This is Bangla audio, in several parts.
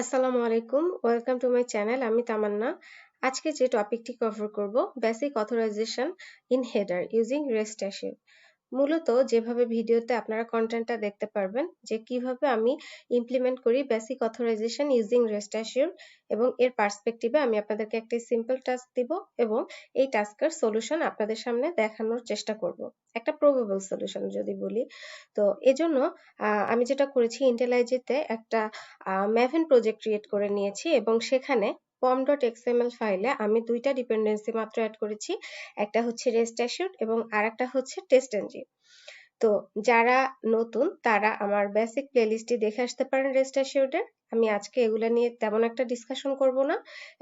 আসসালামু আলাইকুম, ওয়েলকাম টু মাই চ্যানেল। আমি তামান্না। আজকে যে টপিকটি কভার করব, basic authorisation in header using rest assure. মূলত যেভাবে ভিডিওতে আপনারা কন্টেন্টটা দেখতে পারবেন যে কিভাবে আমি ইমপ্লিমেন্ট করি basic authorisation using rest assure, এবং এর পার্সপেক্টিভে আমি আপনাদেরকে একটা সিম্পল টাস্ক দিব এবং এই টাস্কের সলিউশন আপনাদের সামনে দেখানোর চেষ্টা করব, একটা প্রবাবল সলিউশন যদি বলি। তো এজন্য আমি যেটা করেছি, ইন্টেলাইজেতে একটা ম্যাভেন প্রজেক্ট ক্রিয়েট করে নিয়েছি এবং সেখানে pom.xml ফাইলে আমি দুইটা ডিপেন্ডেন্সি মাত্র অ্যাড করেছি। একটা হচ্ছে রেস্ট অ্যাসিউরড এবং আরেকটা হচ্ছে টেস্ট এনজি। তো যারা নতুন তারা আমার বেসিক প্লেলিস্টটি দেখে আসতে পারেন রেস্ট অ্যাসিউরডের। আমি আজকে এগুলা নিয়ে তেমন একটা ডিসকাশন করব না,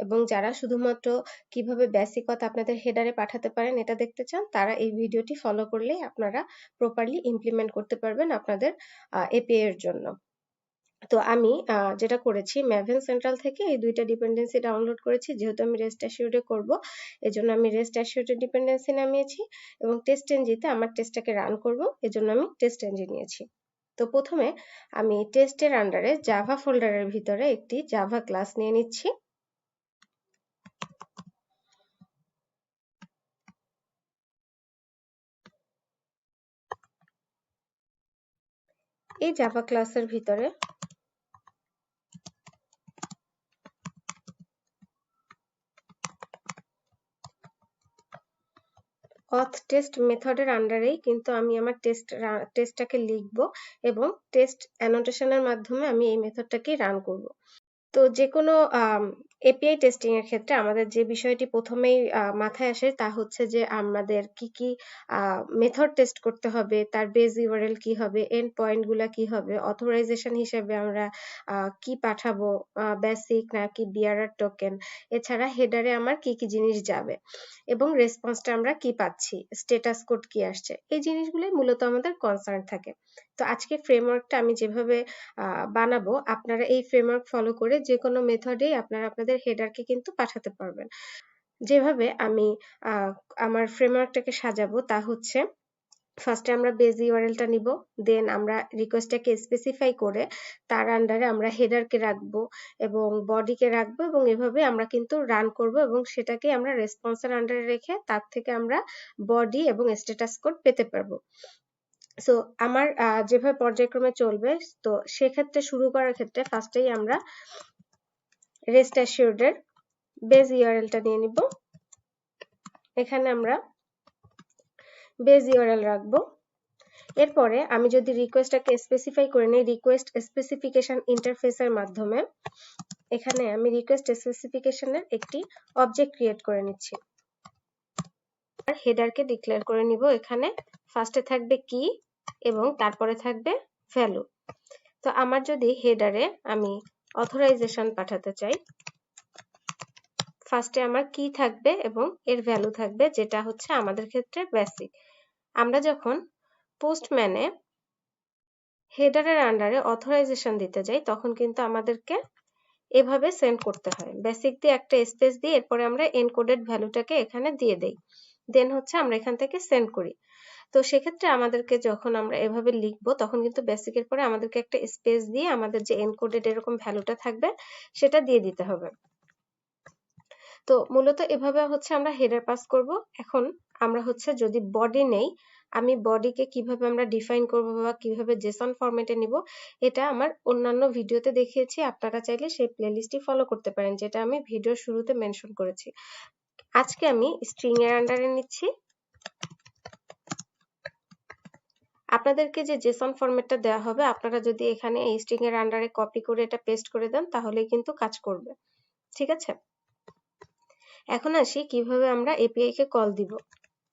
এবং যারা শুধুমাত্র কিভাবে বেসিক কথা আপনাদের হেডারে পাঠাতে পারেন এটা দেখতে চান, তারা এই ভিডিওটি ফলো করলেই আপনারা প্রপারলি ইমপ্লিমেন্ট করতে পারবেন আপনাদের এপিআই এর জন্য। তো আমি যেটা করেছি, ম্যাভেন সেন্ট্রাল থেকে এই দুইটা ডিপেন্ডেন্সি ডাউনলোড করেছি। যেহেতু আমি রেস্ট অ্যাসিউরডে করব, এজন্য আমি রেস্ট অ্যাসিউরডের ডিপেন্ডেন্সি নামিয়েছি এবং টেস্ট এনজিতে আমার টেস্টটাকে রান করব, এজন্য আমি টেস্ট এনজি নিয়েছি। তো প্রথমে আমি টেস্টের আন্ডারে জাভা ফোল্ডারের ভিতরে একটি জাভা ক্লাস নিয়ে নিচ্ছি। এই জাভা ক্লাসের ভিতরে auth টেস্ট মেথডের আন্ডারেই কিন্তু আমি আমার টেস্টটাকে লিখব এবং টেস্ট অ্যানোটেশনের মাধ্যমে আমি এই মেথডটাকে রান করব। তো যেকোনো এপিআই টেস্টিং এর ক্ষেত্রে আমাদের যে বিষয়টি প্রথমেই মাথায় আসে তা হচ্ছে যে আমাদের কি কি মেথড টেস্ট করতে হবে, তার বেস ইউআরএল কি হবে, এন্ড পয়েন্ট গুলা কি হবে, অথরাইজেশন হিসেবে আমরা কি পাঠাবো, বেসিক নাকি বিআরআর টোকেন, এছাড়া হেডারে আমার কি কি জিনিস যাবে এবং রেসপন্সটা আমরা কি পাচ্ছি, স্ট্যাটাস কোড কি আসছে, এই জিনিসগুলোই মূলত আমাদের কনসার্ন থাকে। তো আজকে ফ্রেমওয়ার্কটা আমি যেভাবে বানাবো, আপনারা এই ফ্রেমওয়ার্ক ফলো করে যে কোনো মেথডেই আপনারা আপনাদের হেডারকে কিন্তু পাঠাতে পারবেন। যেভাবে আমি আমার ফ্রেমওয়ার্কটাকে সাজাবো তা হচ্ছে, ফার্স্টে আমরা বেস ইউআরএলটা নিব, দেন আমরা রিকোয়েস্টটাকে স্পেসিফাই করে তার আন্ডারে আমরা হেডারকে রাখবো এবং বডিকে রাখবো, এবং এভাবে আমরা কিন্তু রান করব এবং সেটাকে আমরা রেসপন্সের আন্ডারে রেখে তার থেকে আমরা বডি এবং স্ট্যাটাস কোড পেতে পারবো। সো আমার যেভাবে পর্যায়ক্রমে চলবে, তো সেক্ষেত্রে শুরু করার ক্ষেত্রে ফার্স্টেই আমরা রেস্ট অ্যাসিউরডের বেস ইউআরএলটা নিয়ে নিব। এখানে আমরা বেস ইউআরএল রাখবো। এরপরে আমি যদি রিকোয়েস্টটাকে স্পেসিফাই করে নিই রিকোয়েস্ট স্পেসিফিকেশন ইন্টারফেসের মাধ্যমে, এখানে আমি রিকোয়েস্ট স্পেসিফিকেশনের একটি অবজেক্ট ক্রিয়েট করে নিচ্ছি। আর হেডারকে ডিক্লেয়ার করে নিব। এখানে ফার্স্টে থাকবে কি এবং তারপরে থাকবে ভ্যালু। তো আমার যদি হেডারে আমি অথরাইজেশন পাঠাতে চাই, ফার্স্টে আমার কি থাকবে এবং এর ভ্যালু থাকবে, যেটা হচ্ছে আমাদের ক্ষেত্রে বেসিক। আমরা যখন পোস্টম্যানে হেডারের আন্ডারে অথরাইজেশন দিতে যাই তখন কিন্তু আমাদেরকে এভাবে সেন্ড করতে হয়, বেসিক দিয়ে একটা স্পেস দিয়ে এরপরে আমরা এনকোডেড ভ্যালুটাকে এখানে দিয়ে দেই, দেন হচ্ছে আমরা এখান থেকে সেন্ড করি। তো সেক্ষেত্রে আমাদেরকে যখন আমরা এভাবে লিখবো তখন কিন্তু বেসিকের পরে আমাদেরকে একটা স্পেস দিয়ে আমাদের যে এনকোডেড এরকম ভ্যালুটা থাকবে সেটা দিয়ে দিতে হবে। তো মূলত এভাবে হচ্ছে আমরা হেডার পাস করব। এখন আমরা হচ্ছে যদি বডি নেই, আমি বডিকে কিভাবে আমরা ডিফাইন করব বা কিভাবে জেসন ফরম্যাটে নিব, এটা আমার অন্যান্য ভিডিওতে দেখিয়েছি। আপনারা চাইলে সেই প্লেলিস্টটি ফলো করতে পারেন, যেটা আমি ভিডিওর শুরুতে মেনশন করেছি। আজকে আমি স্ট্রিং এর আন্ডারে নিচ্ছি। আপনাদেরকে যে জেসন ফরম্যাটটা দেওয়া হবে, আপনারা যদি এখানে এই স্ট্রিং এর আন্ডারে কপি করে এটা পেস্ট করে দেন তাহলেই কিন্তু কাজ করবে। ঠিক আছে, এখন আসি কিভাবে আমরা এপিআই কে কল দিব।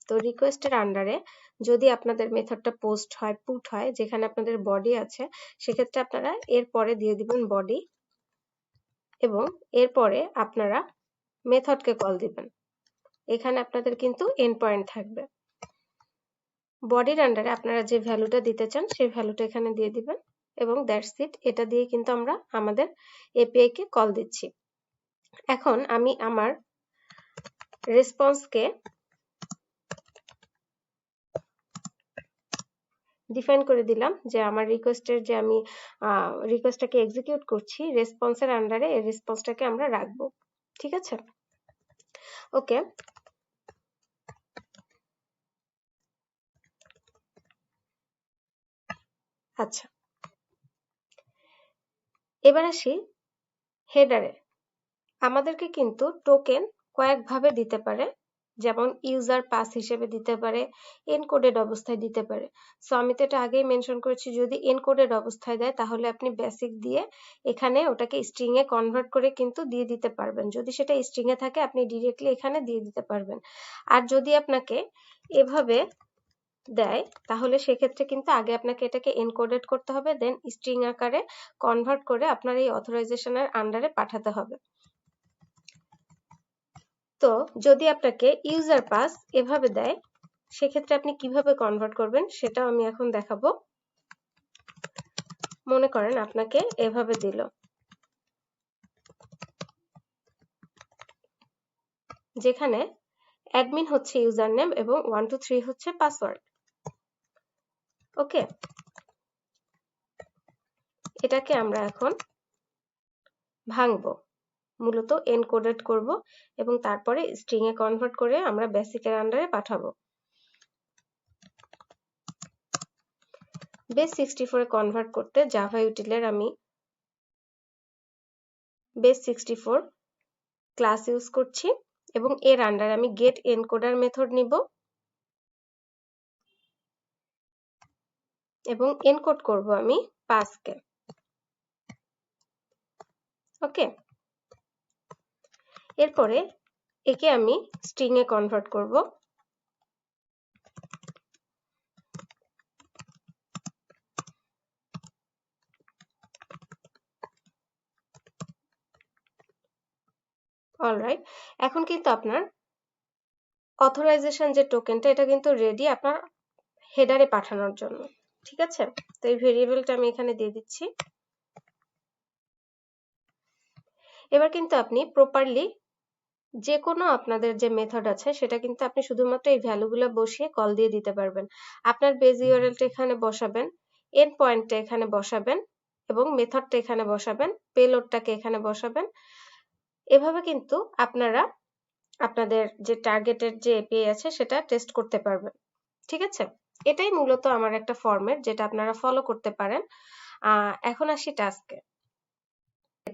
তো রিকোয়েস্টের আন্ডারে যদি আপনাদের মেথডটা পোস্ট হয়, পুট হয়, যেখানে আপনাদের বডি আছে, সেক্ষেত্রে আপনারা এর পরে দিয়ে দিবেন বডি এবং এরপরে আপনারা মেথডকে কল দিবেন। এখানে আপনাদের কিন্তু এন্ড পয়েন্ট থাকবে। বডির আন্ডারে আপনারা যে ভ্যালুটা দিতে চান সেই ভ্যালুটা এখানে দিয়ে দিবেন এবং দ্যাটস ইট। এটা দিয়ে কিন্তু আমরা আমাদের এপিআই কে কল দিচ্ছি। এখন আমি আমার রেসপন্সকে ডিফাইন করে দিলাম যে আমার রিকোয়েস্টের যে আমি রিকোয়েস্টটাকে এক্সিকিউট করছি রেসপন্সের আন্ডারে এই রেসপন্সটাকে আমরা রাখবো। ঠিক আছে? ওকে, আচ্ছা, এবার আসি হেডারে। আমাদেরকে কিন্তু টোকেন কয়েকভাবে দিতে পারে, যেমন ইউজার পাস হিসেবে দিতে পারে, এনকোডেড অবস্থায় দিতে পারে। সো আমি তো এটা আগেই মেনশন করেছি, যদি এনকোডেড অবস্থায় দেয় তাহলে আপনি বেসিক দিয়ে এখানে ওটাকে স্ট্রিং এ কনভার্ট করে কিন্তু দিয়ে দিতে পারবেন। যদি সেটা স্ট্রিং এ থাকে আপনি ডিরেক্টলি এখানে দিয়ে দিতে পারবেন। আর যদি আপনাকে এভাবে দেয় তাহলে সেক্ষেত্রে কিন্তু আগে আপনাকে এটাকে এনকোডেড করতে হবে, দেন স্ট্রিং আকারে কনভার্ট করে আপনার এই অথরাইজেশনের আন্ডারে পাঠাতে হবে। তো যদি আপনাকে ইউজার পাস এভাবে দেয় সেক্ষেত্রে আপনি কিভাবে কনভার্ট করবেন সেটাও আমি এখন দেখাবো। মনে করেন আপনাকে এভাবে দিল, যেখানে অ্যাডমিন হচ্ছে ইউজার নেম এবং 123 হচ্ছে পাসওয়ার্ড। ওকে, এটাকে আমরা এখন ভাঙবো, মূলত এনকোডেড করব এবং তারপরে স্ট্রিং এ কনভার্ট করে আমরা বেসিকের আন্ডারে পাঠাবো। বেস 64 এ কনভার্ট করতে জাভা ইউটিলের আমি বেস 64 ক্লাস ইউজ করছি এবং এর আন্ডারে আমি গেট এনকোডার মেথড নিব এবং এনকোড করব আমি পাসকে। ওকে, এরপরে একে আমি স্ট্রিং এ কনভার্ট করব। অলরাইট, এখন কিন্তু আপনার অথরাইজেশন যে টোকেনটা এটা কিন্তু রেডি আপনার হেডারে পাঠানোর জন্য। ঠিক আছে? তো এই ভেরিয়েবলটা আমি এখানে দিয়ে দিচ্ছি। এবার কিন্তু আপনি প্রপারলি যে কোনো আপনাদের যে মেথড আছে সেটা কিন্তু আপনি শুধুমাত্র এই ভ্যালুগুলো বসিয়ে কল দিয়ে দিতে পারবেন। আপনার বেজ ইউআরএলটা এখানে বসাবেন, এন্ড পয়েন্টটা এখানে বসাবেন এবং মেথডটা এখানে বসাবেন, পেলোডটাকে এখানে বসাবেন। এভাবে কিন্তু আপনারা আপনাদের যে টার্গেটের যে এপিআই আছে সেটা টেস্ট করতে পারবেন। ঠিক আছে? এটাই মূলত আমার একটা ফরম্যাট যেটা আপনারা ফলো করতে পারেন। এখন আসি টাস্কে।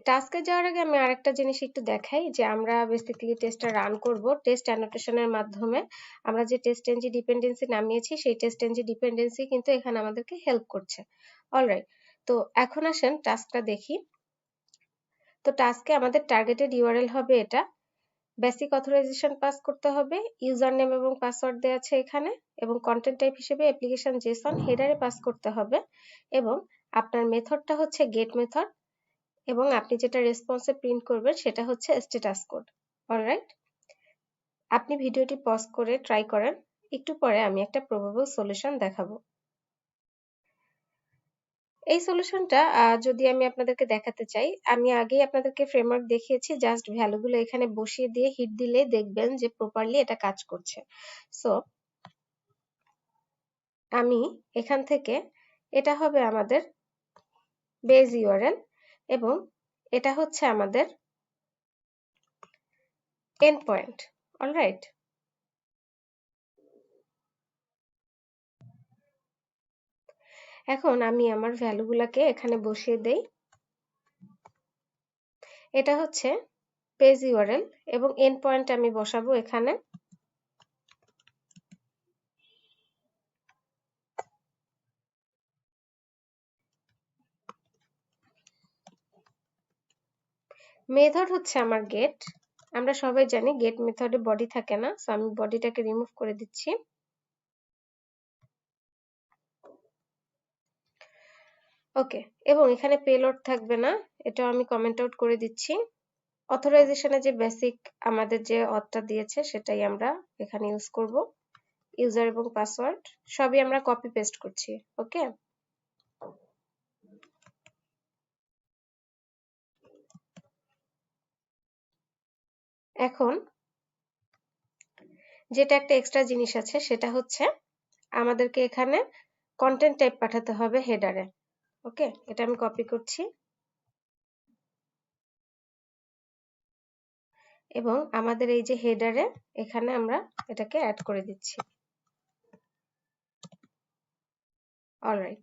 টাস্কে যাওয়ার আগে আমি আরেকটা জিনিস একটু দেখাই যে আমরা বেসিক্যালি টেস্টটা রান করব টেস্ট অ্যানোটেশনের মাধ্যমে। আমরা যে টেস্ট এনজি ডিপেন্ডেন্সি নামিয়েছি সেই টেস্ট এনজি ডিপেন্ডেন্সি কিন্তু এখানে আমাদেরকে হেল্প করছে। অলরাইট, তো এখন আসেন টাস্কটা দেখি। তো টাস্কে আমাদের টার্গেটেড ইউআরএল হবে এটা, বেসিক অথরাইজেশন পাস করতে হবে, ইউজার নেম এবং পাসওয়ার্ড দেওয়া আছে এখানে এবং কন্টেন্ট টাইপ হিসেবে অ্যাপ্লিকেশন জেসন হেডারে পাস করতে হবে এবং আপনার মেথডটা হচ্ছে গেট মেথড এবং আপনি যেটা রেসপন্সে প্রিন্ট করবেন সেটা হচ্ছে স্ট্যাটাস কোড। অলরাইট, আপনি ভিডিওটি পজ করে ট্রাই করেন, একটু পরে আমি একটা প্রবাবল সলিউশন দেখাবো। এই সলিউশনটা যদি আমি আপনাদেরকে দেখাতে চাই, আমি আগেই আপনাদেরকে ফ্রেমওয়ার্ক দেখিয়েছি, জাস্ট ভ্যালুগুলো এখানে বসিয়ে দিয়ে হিট দিলে দেখবেন যে প্রপারলি এটা কাজ করছে। সো আমি এখান থেকে, এটা হবে আমাদের বেজ ইউআরএল এবং এটা হচ্ছে আমাদের এন্ড পয়েন্ট। অলরাইট, এখন আমি আমার ভ্যালুগুলোকে এখানে বসিয়ে দেই। এটা হচ্ছে পেজ ইউআরএল এবং এন্ড পয়েন্ট আমি বসাবো এখানে। মেথড হচ্ছে আমার গেট। আমরা সবাই জানি গেট মেথডে বডি থাকে না, সো আমি বডিটাকে রিমুভ করে দিচ্ছি। ওকে, এবং এখানে পেলোড থাকবে না, এটা আমি কমেন্ট আউট করে দিচ্ছি। অথরাইজেশনে যে বেসিক আমাদের যে অথটা দিয়েছে সেটাই আমরা এখানে ইউজ করব। ইউজার এবং পাসওয়ার্ড সবই আমরা কপি পেস্ট করছি। ওকে, এখন যেটা একটা এক্সট্রা জিনিস আছে সেটা হচ্ছে আমাদেরকে এখানে কন্টেন্ট টাইপ পাঠাতে হবে হেডারে। ওকে, এটা আমি কপি করছি এবং আমাদের এই যে হেডারে এখানে আমরা এটাকে অ্যাড করে দিচ্ছি। অলরাইট,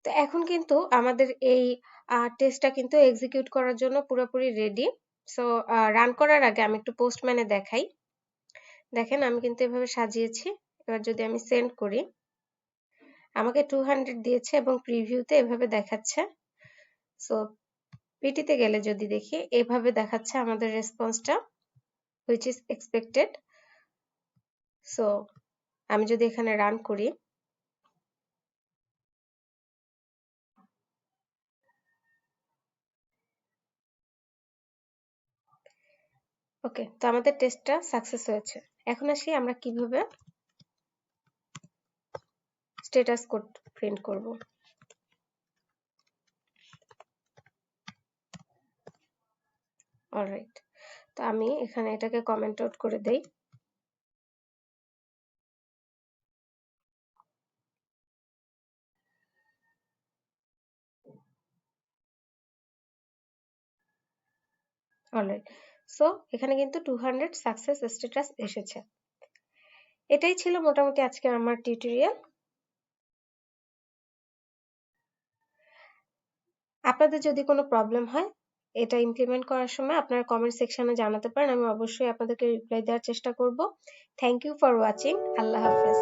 তো এখন কিন্তু আমাদের এই টেস্টটা কিন্তু এক্সিকিউট করার জন্য পুরোপুরি রেডি। সো রান করার আগে আমি একটু পোস্টম্যানে দেখাই। দেখেন আমি কিন্তু এভাবে সাজিয়েছি। এবার যদি আমি সেন্ড করি, আমাকে 200 দিয়েছে এবং প্রিভিউতে এভাবে দেখাচ্ছে। সো পিটিতে গেলে যদি দেখি, এভাবে দেখাচ্ছে আমাদের রেসপন্সটা, which is expected. সো আমি যদি এখানে রান করি, ওকে, তো আমাদের টেস্টটা সাকসেস হয়েছে। এখন আসি আমরা কিভাবে স্ট্যাটাস কোড প্রিন্ট করব। অলরাইট, তো আমি এখানে এটাকে কমেন্ট আউট করে দেই। অলরাইট, সো এখানে কিন্তু 200 সাকসেস স্ট্যাটাস এসেছে। এটাই ছিল মোটামুটি আজকে আমার টিউটোরিয়াল। আপনাদের যদি কোনো প্রবলেম হয় এটা ইমপ্লিমেন্ট করার সময়, আপনারা কমেন্ট সেকশনে জানাতে পারেন। আমি অবশ্যই আপনাদেরকে রিপ্লাই দেওয়ার চেষ্টা করব। Thank you for watching. Allah হাফেজ।